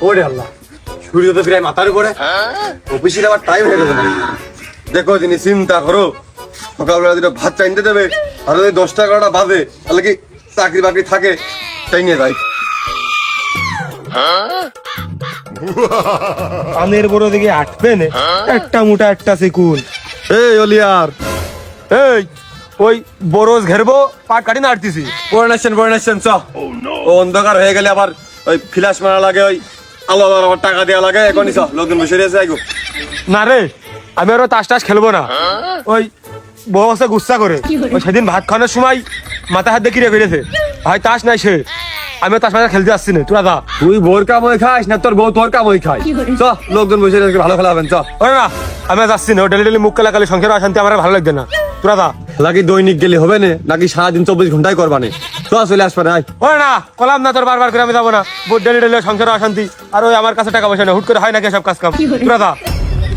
ওরে আল্লাহ, সূর্য তো প্রায় মাথার উপরে, অফিসের আবার টাইম হয়ে গেছে। দেখো তিনি চিন্তা করো, সকালবেলা দুটো ভাত চাইতে দেবে, আর যদি 10টা-11টা বাজে তাহলে কি চাকরি বাকরি থাকে, তাই নিয়ে যাই। কানের বড় দিকে আটবে না, একটা মোটা একটা চিকুন। এই অলিয়ার, এই ওই বরজ ঘেরবো, পাট কাটি না আটতেছি। পরে নাচছেন চ। ও অন্ধকার হয়ে গেলে আবার ওই ফ্ল্যাশ মারা লাগে, ওই আলো আবার টাকা দেওয়া লাগে। এখনই চ, লোকজন বসে রয়েছে। আইগো না রে, আমি আরো তাস টাস খেলবো না। ওই বউ আছে গুচ্ছা করে, ওই সেদিন ভাত খাওয়ানোর সময় মাথা হাত দিয়ে কিরে ফেলেছে। ভাই তাস নাই সে, আমি তাস মাথা খেলতে আসছি না, তোরা দা। তুই বোর কামই খাস না তোর বউ তোর কামই খায়? চ, লোকজন বসে রয়েছে, ভালো খেলা হবেন। চ ওরে না, আমি যাচ্ছি না। ডেলি ডেলি মুখ কালাকালি সংসার অশান্তি আমার ভালো লাগবে না, তোরা দা। নাকি দৈনিক গেলে হবে না, নাকি সারাদিন 24 ঘন্টায় করবানে? চ, চলে আসবে না। ওরে না, কলাম না তোর বারবার করে আমি যাবো না। ডেলি ডেলি সংসার অশান্তি, আর ওই আমার কাছে টাকা পয়সা না, হুট করে হয় নাকি সব কাজ কাম, তোরা দা।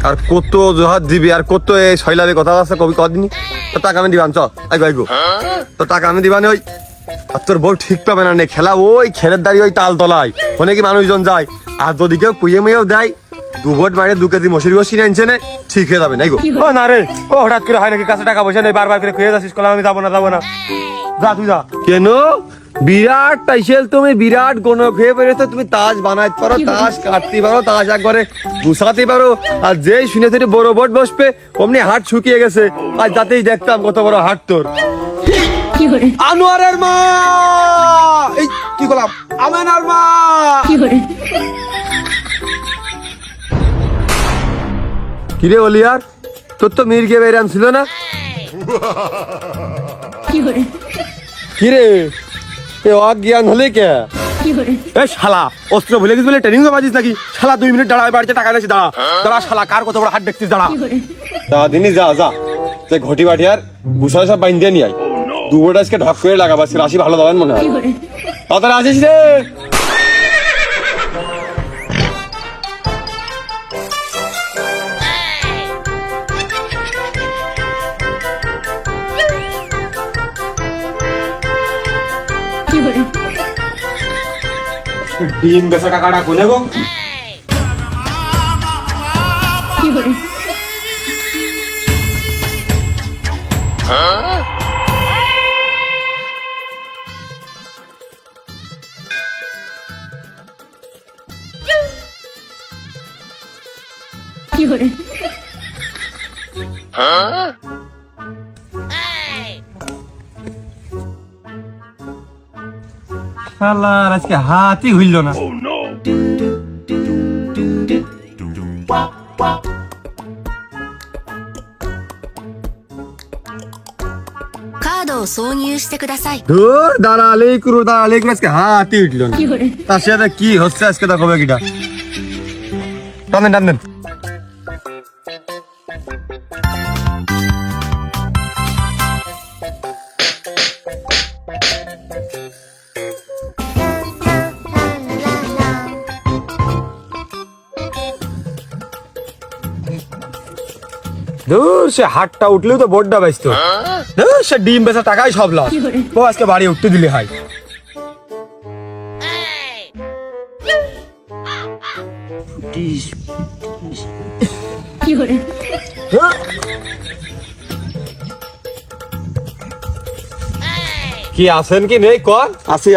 আর কত জহাত দিবি, আর কত এই শৈলারে কথা আছে কবি কদিনই তো টাকা আমি দিবান। চ, আইগো তো টাকা আমি দিবানি। ওই আর তোর বউ ঠিক পাবে না খেলা, ওই খেলের দাঁড়িয়ে ওই তাল তলায় অনেকে মানুষজন যায়। আর যদি কেউ পুয়ে মুয়েও দেয়, 2 ভোট মারে 2 কেজি মশুরি বসি আনছে না, ঠিক হয়ে যাবে। নাই গো, ও না রে, ও হঠাৎ করে হয় নাকি কাছে টাকা পয়সা নেই, বারবার করে খুঁজে যাচ্ছিস, কলাম আমি যাবো না যা তুই যা। কেন বিরাট টাইসেল, তুমি বিরাট গণক হয়ে পেরেছো। তুমি তাস বানাইতে পারো, তাস কাটতে পারো, তাস একবারে গুছাতে পারো। আর যেই শুনে থেকে বড় বোট বসবে অমনি হাট শুকিয়ে গেছে। আর যাতেই দেখতাম কত বড় হাট তোর। আনোয়ারের মা, এই কি করলাম, আমেনার মা। কিরে অলিয়ার, তোর তো মির্গে বেরাম ছিল না? কিরে এ অজ্ঞান হলে কে? এ শালা, অস্ত্র ভুলে গেছিস বলে ট্রেনিং বাজিস নাকি? শালা 2 মিনিট দাঁড়া, বাড়িতে টাকা এনেছি, দাঁড়া দাঁড়া। শালা কার কত বড় হাট দেখছিস, দাঁড়া দাঁড়া। দিনই যা যা, যে ঘটি বাটি আর ভূষণ সব বাইন দিয়ে নিয়ে আয়। 2 বোট আজকে ঢক করে লাগাবা, রাশি ভালো দাবেন মনে হয়। তাড়াতাড়ি আসিস রে। ডিম বেচা টাকাটা কোনে গো? শালার আজকে হাতই হইল না। ধুর, দাঁড়ালেই করু আজকে হাতই উঠল না। তার সাথে কি হচ্ছে আজকে তা কবে কিটা? টানেন ধুর, সে হাটটা উঠলেও তো বোর্ডটা বাঁচতো। ধুর, সে ডিম বেচা টাকাই সব লস। ও আজকে বাড়ি উঠতে দিলে হয়। কি আছেন কি নেই কর? আসি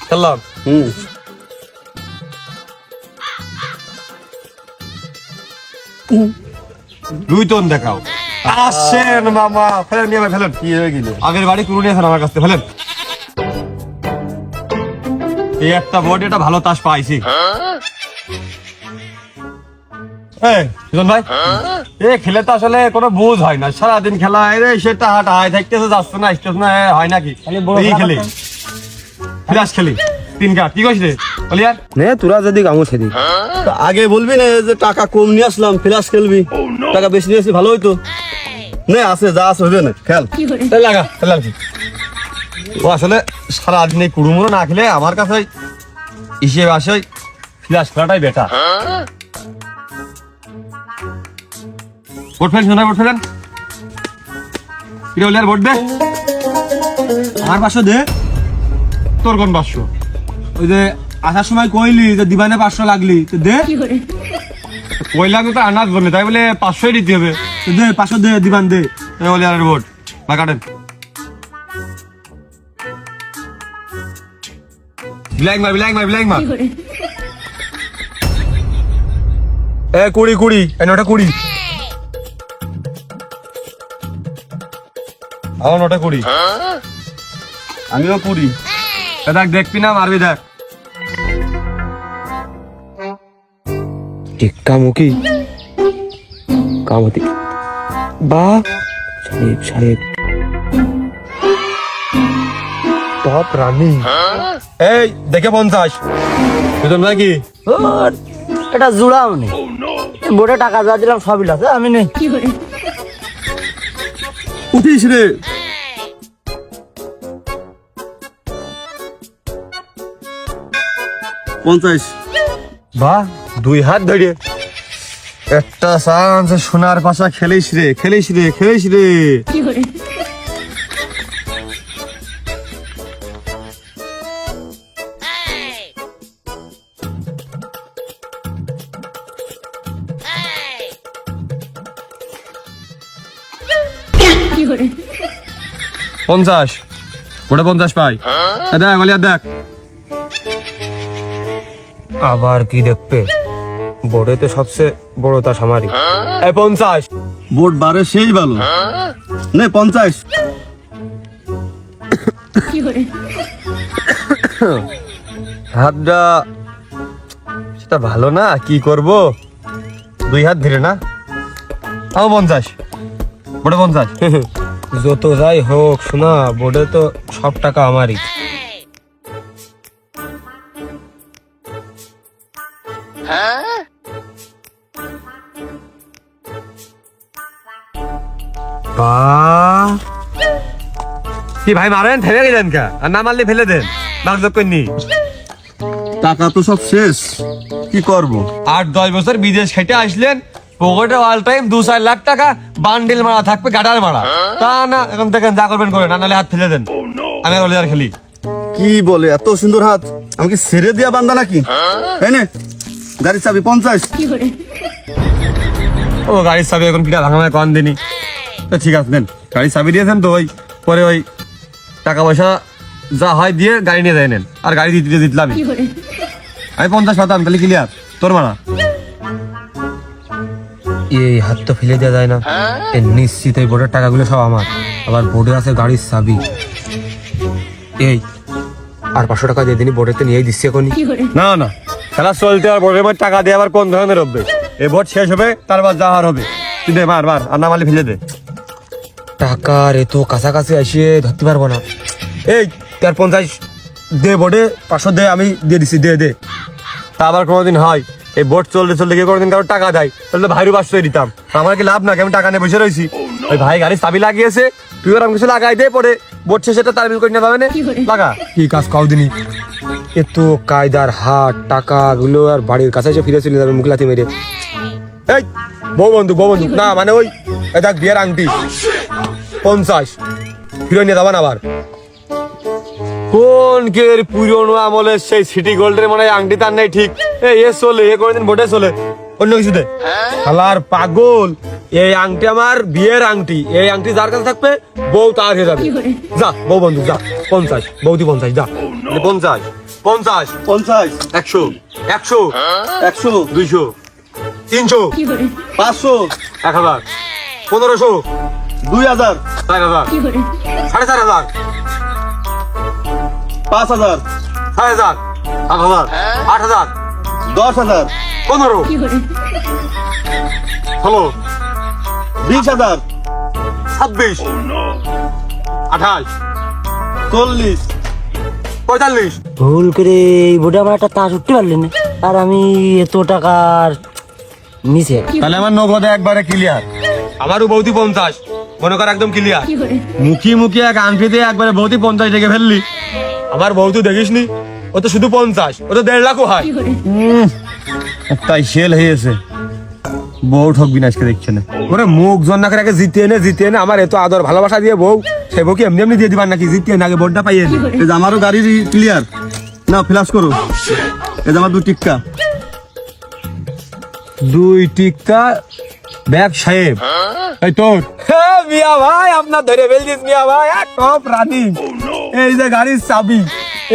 খেললাম। দুই টন দেখাও। আসেন মামা, ফেলেন নিয়ে ফেলেন। কি হয়ে গেল? আগের বাড়ি কুড়ু নিয়েছেন আমার কাছে, ফেলেন। এই একটা বোর্ড, এটা ভালো তাস পাইছি। এই সুজন ভাই, এ খেলে তো আসলে কোনো বুঝ হয় না, সারাদিন খেলা সেটা হাট হাই থাকতেছে, যাচ্ছে না আসতেছে না, হয় নাকি? এই খেলি ফিরাস খেলি 3 কাঠ। কি কইছিস রে বলিয়ার? নে তোরা যদি গামো সেদিক আগে বলবি না যে টাকা কম নিয়ে আসলাম, ফ্ল্যাশ খেলবি। টাকা বেশি নিয়ে আসলি ভালো হইতো। নে আছে যা আছে হবে না, খেল লাগা খেলাম কি। ও আসলে সারাদিন এই কুড়ুমুড়ো না খেলে আমার কাছে হিসেবে আসে ফিরাস খেলাটাই বেটার। ভোট ফেলেন, শোনা ভোট ফেলেন। ভোট দে। আমার 500 দে। তোর কোন 500? ওই যে আসার সময় কইলি যে দিবানে 500 লাগলি তো দে। কইলাম তো আনাজ বলে তাই বলে 500 দিতে হবে। তো দে 500 দে দিবান দে। এই বলে আর বোট বা কাটেন ব্ল্যাক মার এ 20 এ নটা 20 আমার নটা 20 আমিও 20। দেখ দেখবি না মারবি দেখ টিক্কা মুখী কামতি বা সাহেব টপ রানী। এই দেখে 50 বুঝলাম নাকি এটা জুড়াও নেই বোর্ডে টাকা যা দিলাম সবই লাগে আমি নেই উঠিস রে। পঞ্চাশ। বাহ 2 হাত ধরে একটা চান্স সোনার পাশা খেলিস রে পঞ্চাশ ওটা 50 পাই দেখ বলি আর দেখ আবার কি দেখবে বোর্ডে তো সবচেয়ে বড় তাস আমারই। এই 50 বোর্ড বারে সেই ভালো নে 50। হাতটা সেটা ভালো না কি করব 2 হাত ধরে না তাও 50 ওটা 50 যত যাই হোক শোনা বোর্ডে তো সব টাকা আমারই। বাহ কি ভাই মারেন থেমে গেলেন কা আর না মারলে ফেলে দেন মার্ক কইনি টাকা তো সব শেষ কি করব। 8-10 বছর বিদেশ খেটে আসলেন পকেটে অল টাইম 2-4 লাখ টাকা বান্ডিল মারা থাকবে গাডার মারা তা না এখন দেখেন যা করবেন করেন না নাহলে হাত ফেলে দেন আমি বলে আর খেলি কি বলে এত সুন্দর হাত আমাকে ছেড়ে দিয়া বান্দা নাকি। তাই না গাড়ির চাবি 50। ও গাড়ির চাবি এখন কিটা ভাঙামায় কন দিনি তো ঠিক আছে দেন গাড়ির চাবি দিয়েছেন তো ওই পরে ওই টাকা পয়সা যা হয় দিয়ে গাড়ি নিয়ে যাই নেন আর গাড়ি দিতে দিতলাম আমি 50 পাতাম তাহলে ক্লিয়ার তোর মারা এই হাত তো ফেলে দেওয়া যায় না এ নিশ্চিত এই বোর্ডের টাকাগুলো সব আমার আবার বোর্ডে আছে গাড়ির চাবি। এই আর 500 টাকা দিয়ে দিনি বোর্ডেতে নিয়েই দিচ্ছি এখনই। না না খেলা চলতে আর বোর্ডের মধ্যে টাকা দিয়ে আবার কোন ধরনের হবে এই বোর্ড শেষ হবে তারপর যা হার হবে তুই দে মার আর না মারলে ফেলে দে টাকার এত কাছাকাছি আসিয়ে ধরতে পারবো না। এই তার 50 দে বোর্ডে 500 দে আমি দিয়ে দিচ্ছি দে তা আবার কোনোদিন হয় এই বোর্ড চলতে গিয়ে কোনোদিন কারো টাকা দেয় তাহলে ভাইরু 500 দিতাম আমার কি লাভ না আমি টাকা নিয়ে বসে রয়েছি ওই ভাই গাড়ির চাবি লাগিয়েছে তুই আর আমি কিছু লাগাই দে পরে বোর্ড শেষে তারমিল করে নিয়ে যাবে না লাগা কি কাজ কাউ দিনই এত কায়দার হাট টাকা গুলো আর বাড়ির কাছে এসে ফিরে চলে যাবে মুখলাতি মেরে। এই বউ বন্ধু না মানে ওই দেখ বিয়ের আংটি 50 ফিরে নিয়ে যাবেন আবার কোন কে পুরনো আমলের সেই সিটি গোল্ডের মানে আংটি তার নাই ঠিক এ চলে এ কোনদিন বোটে চলে অন্য কিছু দে শালার পাগল এই আংটি আমার বিয়ের আংটি এই আংটি যার কাছে থাকবে বউ তার হয়ে যাবে যা বউ বন্ধু যা 50 বৌদি 50 যা 50 50 50 100 100 100 200 300 500 1000 1500 2000 4000 4500 5000 6000 8000 8000 10000 15 হলো 20000 26 28 40 45 ভুল করে এই বোর্ডে আমার একটা তাস উঠতে পারলেন না আর আমি এত টাকার নিচে তাহলে আমার নগদে একবারে ক্লিয়ার আমারও বৌদি 50 মনে কর একদম ক্লিয়ার মুখি এক আংটি দিয়ে একবারে বৌদি 50 লেগে ফেললি আমার বৌদি দেখিসনি ও তো শুধু 50 ও তো 1.5 লাখও হয় তাই সেল হয়েছে বউ ঠকবি না আজকে দেখছে না ওরে মুখ জন্না করে আগে জিতিয়ে নে আমার এত আদর ভালোবাসা দিয়ে বউ সে বউকে এমনি দিয়ে দিবার নাকি জিতিয়ে না আগে বোর্ডটা পাইয়ে নে আমারও গাড়ি ক্লিয়ার না ফ্ল্যাশ করো এই যে আমার 2 টিক্কা। 2 টিক্কা ব্যাগ সাহেব এই তোর হ্যাঁ মিয়া ভাই আপনার ধরে ফেলছিস মিয়া ভাই টপ রানিং এই যে গাড়ির চাবি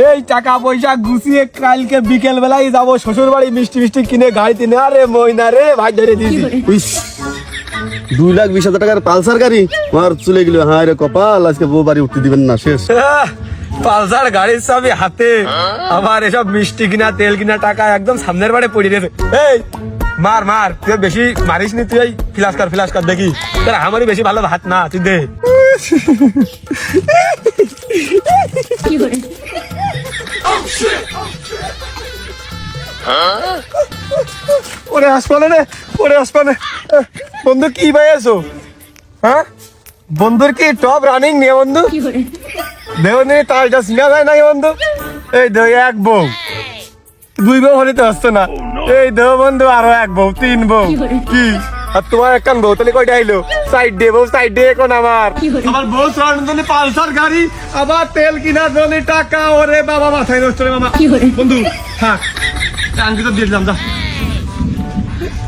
এই টাকা পয়সা গুছিয়ে কালকে বিকেল বেলায় যাবো শ্বশুর বাড়ি মিষ্টি মিষ্টি কিনে গাড়িতে নে আরে মইনা রে ভাই ধরে দিয়েছি 2,20,000 টাকার পালসার গাড়ি আমার চলে গেল। হ্যাঁ রে কপাল, আজকে বউ বাড়ি উঠতে দিবেন না, শেষ। পালসার গাড়ির চাবি হাতে আবার এসব মিষ্টি কিনা তেল কিনা টাকা একদম সামনের বাড়ি পড়ে দিয়েছে। এই মার মার তুই বেশি মারিস নি, তুই ফ্লাস কর দেখি তোর আমারই বেশি ভালো ভাত না তুই দে। ওরে আসপানে রে, ওরে আসপানে বন্ধু কি ভাই আছো? হ্যাঁ বন্ধুর কি টপ রানিং নিয়ে বন্ধু দেখো নি তালটা সিনা যায় নাকি বন্ধু? এই দেখ 1 বউ 2 বউ হলে তো আসতো না। এই দেহ বন্ধু আরো 1 বউ 3 বউ কি আর তোমার একখান বউ তাহলে কয়টা আইলো? সাইড ডে বউ সাইড ডে এখন আমার বউ চালানোর জন্য পালসার গাড়ি আবার তেল কিনার জন্য টাকা। ওরে বাবা মাথায় নষ্ট রে মামা। বন্ধু হ্যাঁ আঙ্কি তো দিয়ে দিলাম যা,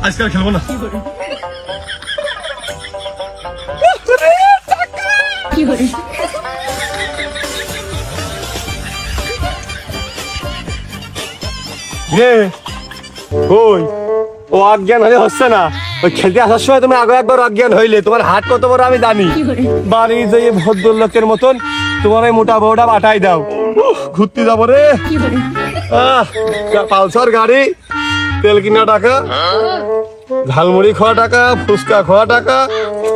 আজকাল খেলবো না। ওই ও অজ্ঞান হলে হচ্ছে না, ওই খেলতে আসার সময় তুমি আগে একবার অজ্ঞান হইলে তোমার হাত কত বড় আমি জানি। বাড়ি যে ভদ্রলোকের মতন তোমার ওই মোটা বউটা পাঠাই দাও, ঘুরতে যাবো রে। পালসার গাড়ি, তেল কিনা টাকা, ঝালমুড়ি খাওয়া টাকা, ফুচকা খাওয়া টাকা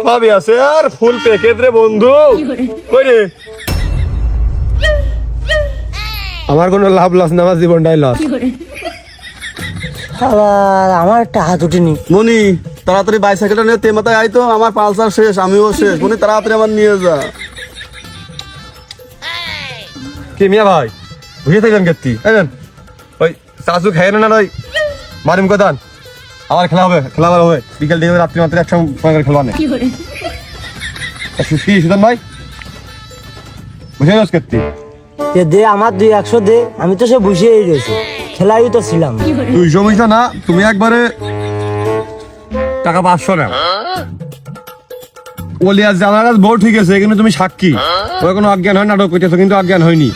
সবই আছে। আর ফুল প্যাকেট রে বন্ধু। কই রে আমার কোনো লাভ লস না, আমার জীবনটাই লস। আবার আমার টাকা দুটিনি। মনি তাড়াতাড়ি বাইসাইকেলটা নিয়ে তেমাতায় আয় তো, আমার পালসার শেষ, আমিও শেষ। মনি তাড়াতাড়ি আমার নিয়ে যা। কি মিয়া ভাই বুঝে থাকবেন কেতি ওই চাচু খাই না ওই মারিম কোদান আবার খেলা হবে বিকেল দিকে রাত্রি মাত্র একসঙ্গে খেলবা নেই সুদন ভাই বুঝে গেছ কেতি দে আমার 200 দে, আমি তো সে বুঝিয়েই রয়েছি, খেলাই তো ছিলাম। 200 না, তুমি একবারে টাকা 500 নাও। ওলিয়াস জানারাজ বউ ঠিক আছে কিন্তু তুমি সাক্ষী, ওর কোনো অজ্ঞান হয় নাটক করতেছো কিন্তু অজ্ঞান হয়নি।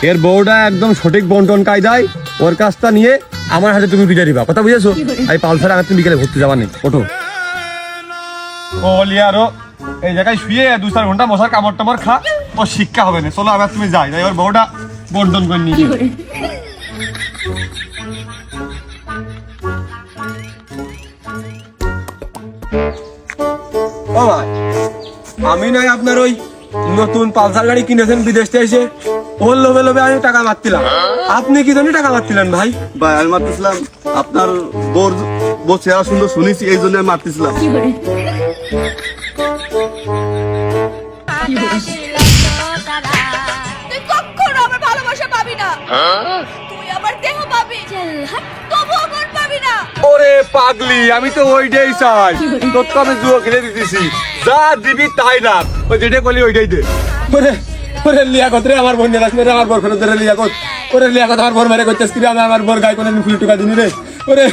এর বউটা একদম সঠিক বন্টন কায়দায় ওর কাজটা নিয়ে আমার হাতে তুমি বিদায় দিবা, কথা বুঝেছো? এই পালসার আগে তুমি বিকেলে ঘুরতে যাবা নেই, ওঠো। ওলিয়ারও এই জায়গায় শুয়ে 2-4 ঘন্টা মশার কামড় টামড় খা, ও শিক্ষা হবে না। চলো আবার তুমি যাই, ওর বউটা বন্টন করে নিয়ে আমি নয় আপনার ওই নতুন পালসার গাড়ি কিনেছেন বিদেশ থেকে এসে, ওর লোভে লোভে আমি টাকা মারছিলাম। আপনি কি জন্য টাকা মারছিলেন ভাই? ভাই আমি মারতেছিলাম আপনার বউ চেহারা সুন্দর শুনেছি, এই জন্য আমি মারতেছিলাম। তুই কখনো আমার ভালোবাসা পাবি না, তুই আমার দেহ পাবি তবুও মন পাবি না। ওরে পাগলি, আমি তো ওইটাই চাই, তোর তো আমি জুয়ো খেলে দিতেছি, যা দিবি তাই না, ওই যেটা করলি ওইটাই দে। ওরে ওরে লিয়াকত রে আমার বোন দেলাস রে, আমার বোর ফেরত রে লিয়াকত। ওরে লিয়াকত আমার বোর মেরে করতেছ কি রে, আমি আমার বোর গায়ে কোনদিন ফুল টুকা দিনি রে। ওরে